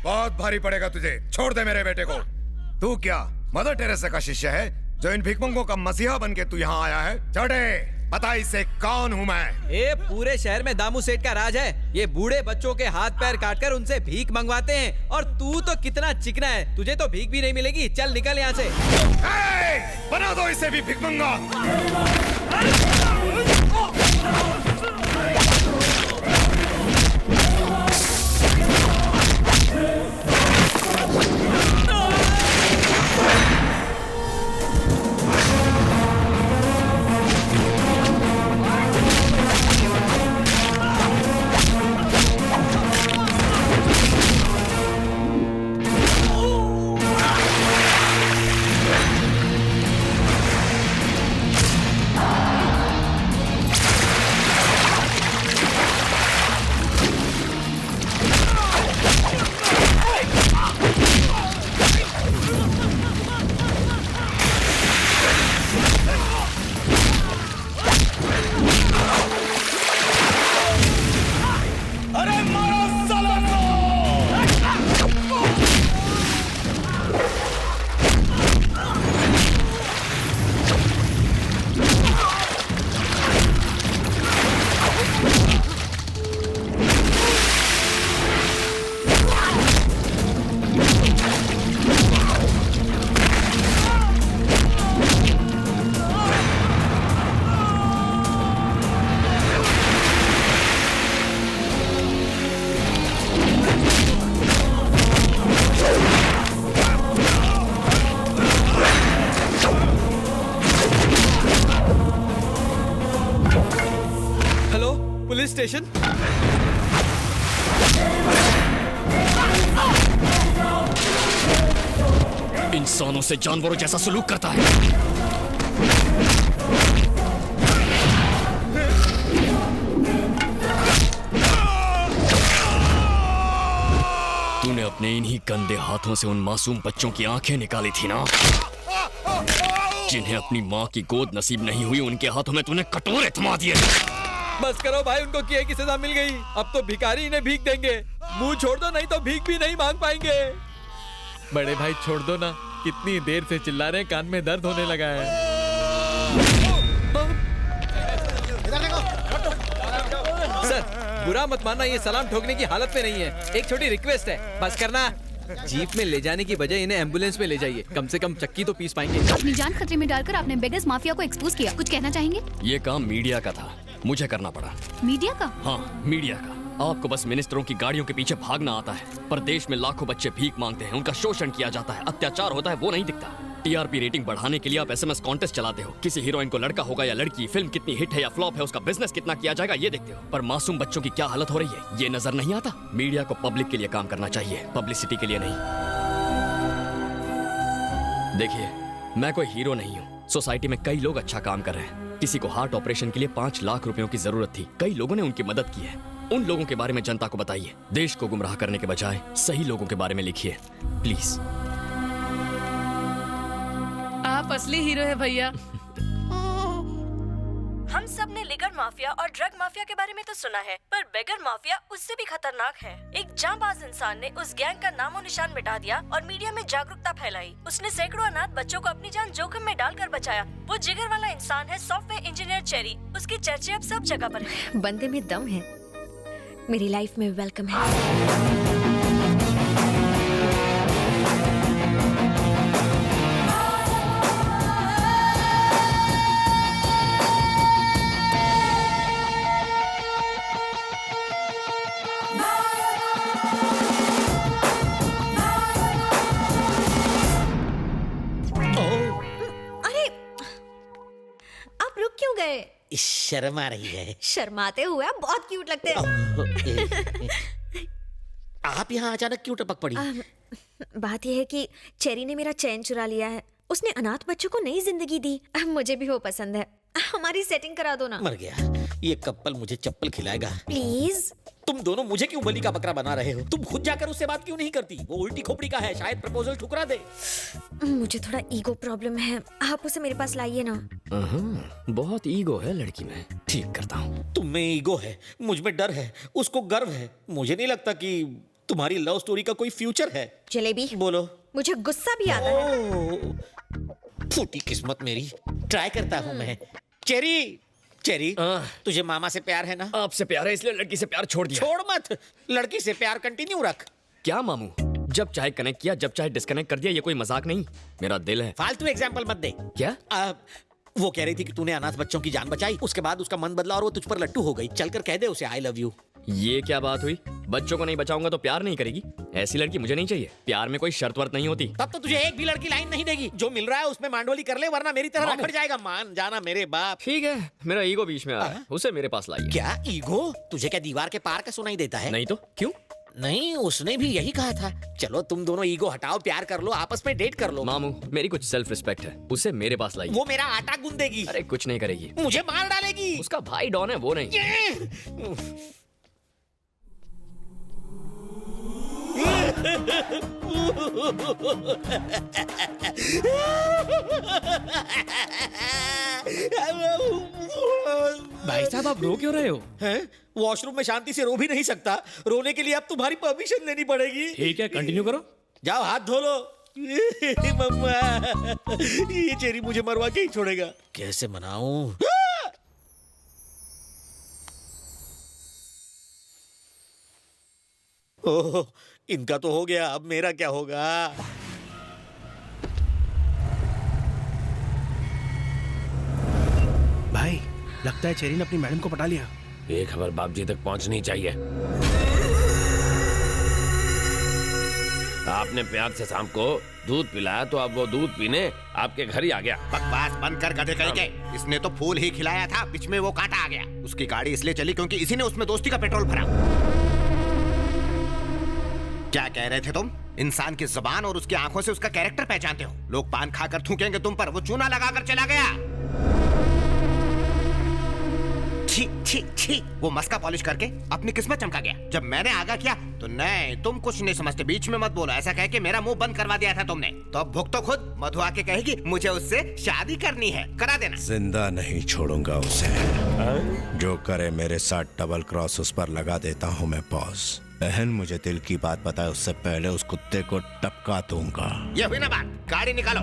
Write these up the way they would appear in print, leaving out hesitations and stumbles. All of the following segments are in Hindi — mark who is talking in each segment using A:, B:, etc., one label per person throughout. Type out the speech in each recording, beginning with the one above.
A: बहुत भारी पड़ेगा तुझे। छोड़ दे मेरे बेटे को। तू क्या मदर टेरेसा का शिष्य है जो इन भिखमंगों का मसीहा बन के तू यहाँ आया है? चढ़े बता इससे कौन हूँ मैं?
B: ये पूरे शहर में दामू सेठ का राज है। ये बूढ़े बच्चों के हाथ पैर काटकर उनसे भीख मंगवाते हैं। और तू तो कितना चिकना है, तुझे तो भीख भी नहीं मिलेगी। चल निकल यहाँ से।
A: बना दो इसे भी भिखमंगा।
B: Police station.
C: इंसानों से जानवरों जैसा सलूक करता है। तूने अपने इन्हीं गंदे हाथों से उन मासूम बच्चों की आंखें निकाली थी ना, जिन्हें अपनी माँ की गोद नसीब नहीं हुई। उनके हाथों में तूने कटोरे थमा दिए।
B: बस करो भाई, उनको किए की सजा मिल गई। अब तो भिखारी इन्हें भीख देंगे। मुंह छोड़ दो, नहीं तो भीख भी नहीं मांग पाएंगे।
D: बड़े भाई छोड़ दो ना, कितनी देर से चिल्ला रहे हैं, कान में दर्द होने लगा है।
B: सर बुरा मत मानना, ये सलाम ठोकने की हालत में नहीं है। एक छोटी रिक्वेस्ट है, बस करना। जीप में ले जाने की बजाय इन्हें एम्बुलेंस में ले जाइए। कम से कम चक्की तो पीस पाएंगे।
E: अपनी जान खतरे में डालकर आपने बेगर्स माफिया को एक्सपोज किया। कुछ कहना चाहेंगे?
C: ये काम मीडिया का था, मुझे करना पड़ा।
E: मीडिया का?
C: हाँ, मीडिया का। आपको बस मिनिस्टरों की गाड़ियों के पीछे भागना आता है, पर देश में लाखों बच्चे भीख मांगते हैं, उनका शोषण किया जाता है, अत्याचार होता है, वो नहीं दिखता। टीआरपी रेटिंग बढ़ाने के लिए आप एसएमएस कॉन्टेस्ट चलाते हो। किसी हीरोइन को लड़का होगा या लड़की, फिल्म कितनी हिट है या फ्लॉप है, उसका बिजनेस कितना किया जाएगा, ये देखते हो। पर मासूम बच्चों की क्या हालत हो रही है, ये नजर नहीं आता। मीडिया को पब्लिक के लिए काम करना चाहिए, पब्लिसिटी के लिए नहीं। देखिए, मैं कोई हीरो नहीं हूँ। सोसाइटी में कई लोग अच्छा काम कर रहे हैं। किसी को हार्ट ऑपरेशन के लिए 5 लाख रुपयों की जरूरत थी, कई लोगों ने उनकी मदद की है। उन लोगों के बारे में जनता को बताइए। देश को गुमराह करने के बजाय सही लोगों के बारे में लिखिए, प्लीज।
F: आप असली हीरो है भैया।
G: हम सब ने लिगर माफिया और ड्रग माफिया के बारे में तो सुना है, पर बेगर माफिया उससे भी खतरनाक है। एक जांबाज इंसान ने उस गैंग का नामो निशान मिटा दिया और मीडिया में जागरूकता फैलाई। उसने सैकड़ों अनाथ बच्चों को अपनी जान जोखिम में डालकर बचाया। वो जिगर वाला इंसान है सॉफ्टवेयर इंजीनियर चेरी। उसकी चर्चे अब सब जगह पर है।
H: बंदे में दम है, मेरी लाइफ में वेलकम है।
I: शर्म आ रही है।
H: शर्माते हुए आप बहुत क्यूट लगते हैं।
I: आप यहाँ अचानक क्यों टपक पड़ी?
H: बात यह है कि चेरी ने मेरा चैन चुरा लिया है। उसने अनाथ बच्चों को नई जिंदगी दी। मुझे भी वो पसंद है। हमारी सेटिंग करा दो ना।
I: मर गया, ये कपल मुझे चप्पल खिलाएगा।
H: प्लीज।
I: तुम दोनों मुझे क्यों बलि का बकरा बना रहे हो? तुम खुद जाकर उससे बात क्यों नहीं करती? वो उल्टी खोपड़ी का है, शायद प्रपोजल ठुकरा दे।
H: मुझे थोड़ा ईगो प्रॉब्लम है, आप उसे मेरे पास लाइए ना।
C: बहुत ईगो है लड़की में, ठीक करता हूँ।
I: तुम में ईगो है, मुझ में डर है, उसको गर्व है। मुझे नहीं लगता कि तुम्हारी लव स्टोरी का कोई फ्यूचर है?
H: जलेबी,
I: बोलो।
H: मुझे गुस्सा भी आता है।
I: फूटी किस्मत मेरी, ट्राई करता हूँ मैं। चेरी, चेरी, तुझे मामा से प्यार है ना?
C: आपसे प्यार है इसलिए लड़की से प्यार छोड़ दिया।
I: छोड़ मत, लड़की से प्यार कंटिन्यू रख।
C: क्या मामू, जब चाहे कनेक्ट किया, जब चाहे डिस्कनेक्ट कर दिया, ये कोई मजाक नहीं। मेरा दिल है।
I: फालतू एग्जाम्पल मत दे।
C: क्या?
I: वो कह रही थी कि तूने अनाथ बच्चों की जान बचाई, उसके बाद उसका मन बदला और वो तुझ पर लट्टू हो गई। चलकर कह दे उसे आई लव यू।
C: ये क्या बात हुई? बच्चों को नहीं बचाऊंगा तो प्यार नहीं करेगी? ऐसी लड़की मुझे नहीं चाहिए। प्यार में कोई शर्त वर्त नहीं होती।
I: तब तो तुझे एक भी लड़की लाइन नहीं देगी। जो मिल रहा है उसमें मांडोली कर ले, वरना मेरी तरह रखड़ जाएगा। मान जाना मेरे बाप।
C: ठीक है, मेरा ईगो बीच में आ रहा है, उसे मेरे पास लाइए।
I: क्या ईगो? तुझे क्या दीवार के पार का सुनाई देता है?
C: नहीं तो क्यों?
I: नहीं, उसने भी यही कहा था। चलो तुम दोनों ईगो हटाओ, प्यार कर लो, आपस में डेट कर लो।
C: मामू, मेरी कुछ सेल्फ रिस्पेक्ट है, उसे मेरे पास लाइए।
I: वो मेरा आटा गूंदेगी।
C: अरे कुछ नहीं करेगी,
I: मुझे मार डालेगी।
C: उसका भाई डॉन है, वो नहीं।
D: भाई साहब आप रो क्यों रहे हो?
I: हैं? वॉशरूम में शांति से रो भी नहीं सकता। रोने के लिए अब तुम्हारी परमिशन लेनी पड़ेगी।
D: ठीक है, कंटिन्यू करो।
I: जाओ हाथ धो लो। मम्मा, ये चेरी मुझे मरवा के ही छोड़ेगा। कैसे मनाऊं? ओह, इनका तो हो गया, अब मेरा क्या होगा?
J: भाई, लगता है चेरी ने अपनी मैडम को पटा लिया।
K: ये खबर बाप जी तक पहुंचनी चाहिए। आपने प्यार से शाम को दूध पिलाया तो अब वो दूध पीने आपके घर ही आ गया।
A: बकवास बंद कर गधे कहीं के। इसने तो फूल ही खिलाया था, बीच में वो कांटा आ गया। उसकी गाड़ी इसलिए चली क्योंकि इसी ने उसमें दोस्ती का पेट्रोल भरा। क्या कह रहे थे तुम? इंसान की जुबान और उसकी आंखों से उसका कैरेक्टर पहचानते हो। लोग पान खाकर थूकेंगे तुम पर, वो चूना लगाकर चला गया। छी छी छी, वो मस्का पॉलिश करके अपनी किस्मत चमका गया। जब मैंने आगा किया तो नहीं, तुम कुछ नहीं समझते, बीच में मत बोलो, ऐसा कह के मेरा मुंह बंद करवा दिया था तुमने। तो अब भुगतो खुद। मधु आके कहेगी मुझे उससे शादी करनी है, करा देना।
L: जिंदा नहीं छोड़ूंगा उसे। जो करे मेरे साथ डबल क्रॉस उस पर लगा देता हूँ मैं बॉस। बहन मुझे दिल की बात बताए उससे पहले उस कुत्ते को टपका दूंगा।
A: ये हुई ना बात, गाड़ी निकालो।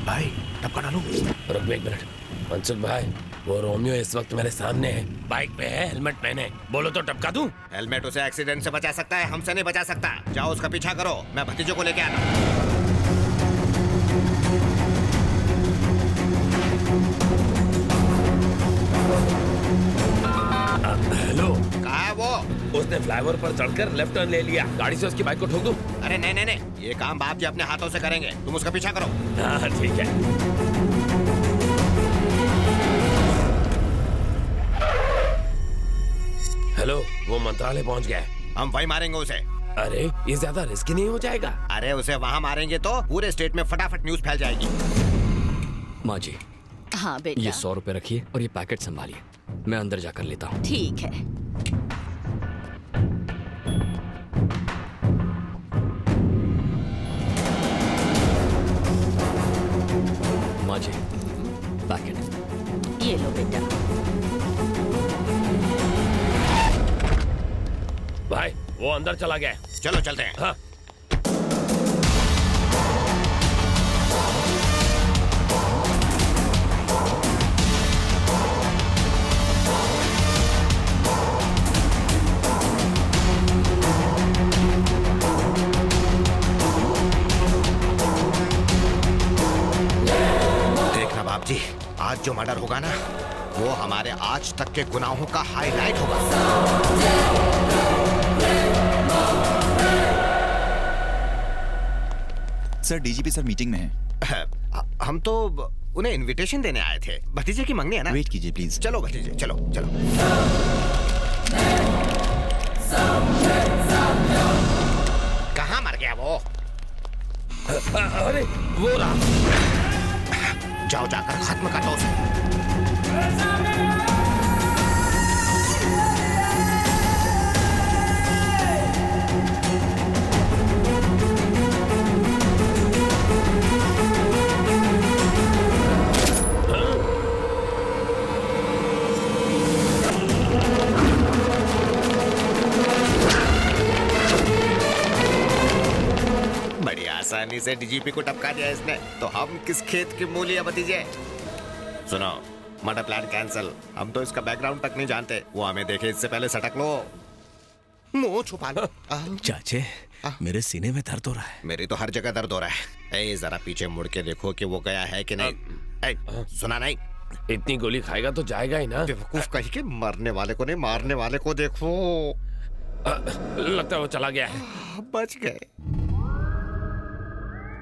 J: भाई, टपका डालो।
K: रुक एक मिनट। मनसुख भाई, वो रोमियो इस वक्त मेरे सामने है, बाइक पे है, हेलमेट पहने। बोलो तो टपका दूं?
A: हेलमेट उसे एक्सीडेंट से बचा सकता है, हमसे नहीं बचा सकता। जाओ उसका पीछा करो, मैं भतीजे को लेके आता हूँ।
K: हेलो,
A: कहाँ है वो?
K: उसने फ्लाईओवर पर चढ़कर लेफ्ट टर्न ले लिया। गाड़ी से उसकी बाइक को ठोक दूं?
A: अरे नहीं नहीं नहीं, ये काम बाप जी अपने हाथों से करेंगे, तुम उसका पीछा करो।
K: हाँ ठीक है। हेलो, वो मंत्रालय पहुंच गया है।
A: हम वही मारेंगे उसे।
K: अरे ये ज्यादा रिस्की नहीं हो जाएगा?
A: अरे उसे वहाँ मारेंगे तो पूरे स्टेट में फटाफट न्यूज फैल जाएगी।
C: माँ जी,
G: हाँ बेटा,
C: ये 100 रुपए रखिए और ये पैकेट संभालिए, मैं अंदर जाकर लेता हूँ।
G: ठीक है।
C: माँ जी, पैकेट
G: ये लो बेटा।
K: भाई, वो अंदर चला गया।
A: चलो चलते हैं।
K: हाँ।
A: देखना बाप जी, आज जो मर्डर होगा ना, वो हमारे आज तक के गुनाहों का हाईलाइट होगा।
M: सर, डीजीपी सर मीटिंग में हैं।
A: हम तो उन्हें इनविटेशन देने आए थे। भतीजे की मंगनी है ना?
M: वेट कीजिए प्लीज।
A: चलो भतीजे, चलो चलो। कहाँ मर गया वो?
K: अरे वो रहा।
A: जाओ जाकर खत्म कर दो उसे। से डीजीपी को टपका दिया इसने, तो हम किस खेत की मूली है भतीजे? सुनो, मर्डर प्लान कैंसिल। हम तो इसका बैकग्राउंड तक नहीं जानते। वो हमें देखे इससे पहले सटक लो, मुंह छुपा लो।
L: चाचे, मेरे सीने में दर्द हो रहा है।
A: मेरी तो हर जगह दर्द हो रहा है। ए, जरा पीछे मुड़ के देखो कि वो गया है कि नहीं। ए, सुना नहीं?
K: इतनी गोली खाएगा तो जाएगा ही ना।
A: बेवकूफ कहीं के, मरने वाले को नहीं मारने वाले को देखो।
K: लगता है वो चला गया है।
A: बच गए।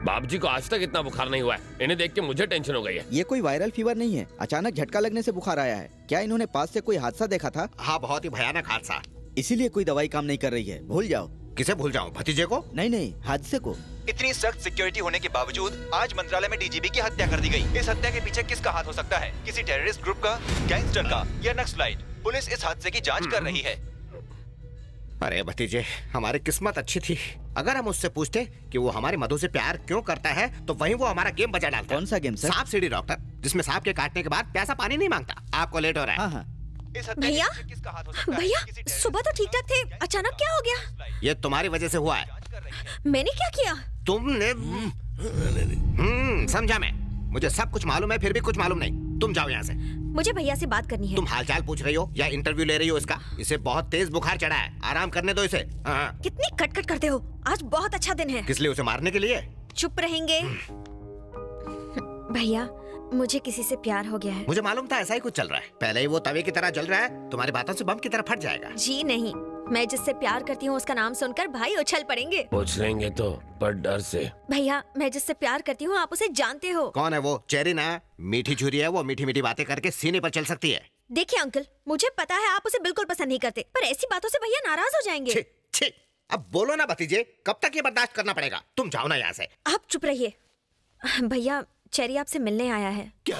K: बाप जी को आज तक इतना बुखार नहीं हुआ है। इन्हें देख के मुझे टेंशन हो गई है।
N: ये कोई वायरल फीवर नहीं है, अचानक झटका लगने से बुखार आया है। क्या इन्होंने पास से कोई हादसा देखा था?
A: हाँ, बहुत ही भयानक हादसा।
N: इसीलिए कोई दवाई काम नहीं कर रही है। भूल जाओ।
A: किसे भूल जाऊं? भतीजे को?
N: नहीं, हादसे को।
M: इतनी सख्त सिक्योरिटी होने के बावजूद आज मंत्रालय में डीजीपी की हत्या कर दी गई। इस हत्या के पीछे किसका हाथ हो सकता है? किसी टेररिस्ट ग्रुप का, गैंगस्टर का या नक्सलाइट? पुलिस इस हादसे की जांच कर रही है।
A: अरे भतीजे, हमारी किस्मत अच्छी थी। अगर हम उससे पूछते कि वो हमारे मधु से प्यार क्यों करता है, तो वहीं वो हमारा गेम बजा डालता।
N: कौन सा गेम सर?
A: सांप सीढ़ी डॉक्टर, जिसमें सांप के काटने के बाद प्यासा पानी नहीं मांगता। आपको लेट हो रहा है।
N: हाँ।
H: भैया, भैया, सुबह तो ठीक ठाक थे, अचानक क्या हो गया?
A: ये तुम्हारी वजह से हुआ है।
H: मैंने क्या किया?
A: तुमने समझा मैं। मुझे सब कुछ मालूम है, फिर भी कुछ मालूम नहीं। तुम जाओ यहाँ से।
H: मुझे भैया से बात करनी है।
A: तुम हालचाल पूछ रही हो या इंटरव्यू ले रही हो इसका? इसे बहुत तेज बुखार चढ़ा है, आराम करने दो इसे। हाँ।
H: कितनी कटकट करते हो। आज बहुत अच्छा दिन है।
A: किस लिए? उसे मारने के लिए?
H: चुप रहेंगे? भैया, मुझे किसी से प्यार हो गया है।
A: मुझे मालूम था ऐसा ही कुछ चल रहा है। पहले ही वो तवे की तरह जल रहा है, तुम्हारी बातों से बम की तरह फट जाएगा।
H: जी नहीं, मैं जिससे प्यार करती हूँ उसका नाम सुनकर भाई उछल पड़ेंगे।
K: पूछ लेंगे तो, पर डर से।
H: भैया, मैं जिससे प्यार करती हूँ आप उसे जानते हो।
A: कौन है वो? चेरी ना? मीठी छुरी है वो, मीठी मीठी बातें करके सीने पर चल सकती है।
H: देखिए अंकल, मुझे पता है आप उसे बिल्कुल पसंद नहीं करते, पर ऐसी बातों से भैया नाराज हो जाएंगे।
A: छी, छी, अब बोलो ना भतीजे, कब तक ये बर्दाश्त करना पड़ेगा? तुम जाओ ना यहाँ से।
H: आप चुप रहिए। भैया, चेरी आपसे मिलने आया है।
A: क्या?